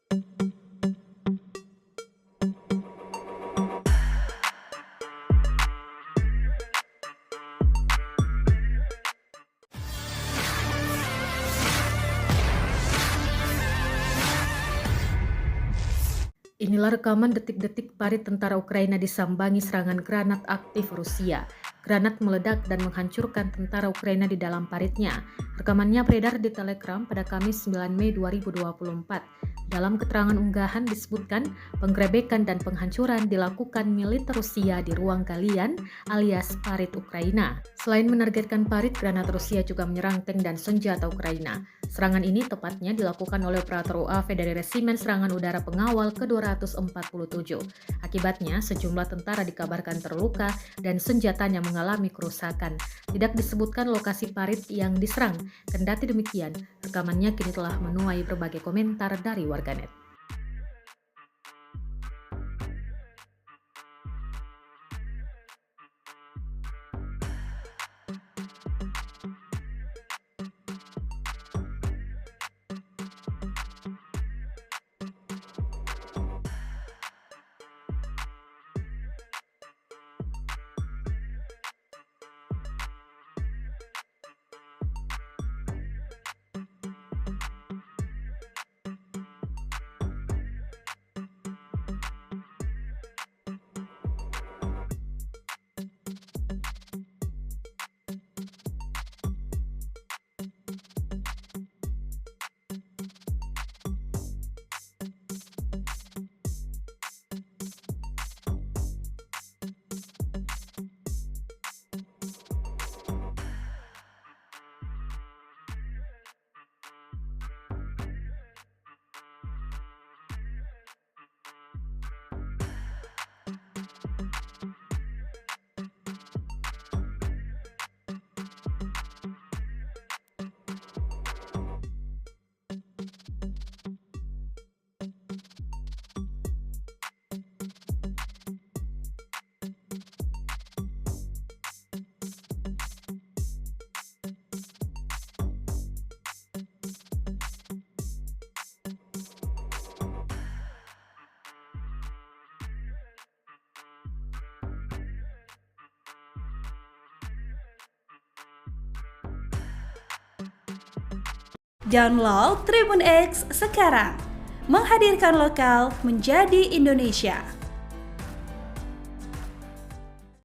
Inilah rekaman detik-detik parit tentara Ukraina disambangi serangan granat aktif Rusia. Granat meledak dan menghancurkan tentara Ukraina di dalam paritnya. Rekamannya beredar di Telegram pada Kamis 9 Mei 2024. Dalam keterangan unggahan disebutkan penggerebekan dan penghancuran dilakukan militer Rusia di ruang galian alias parit Ukraina. Selain menargetkan parit, granat Rusia juga menyerang tank dan senjata Ukraina. Serangan ini tepatnya dilakukan oleh operator UAV dari Resimen Serangan Udara Pengawal ke-247. Akibatnya, sejumlah tentara dikabarkan terluka dan senjatanya mengalami kerusakan. Tidak disebutkan lokasi parit yang diserang. Kendati demikian, rekamannya kini telah menuai berbagai komentar dari warganet. Download Tribun X sekarang, menghadirkan lokal menjadi Indonesia.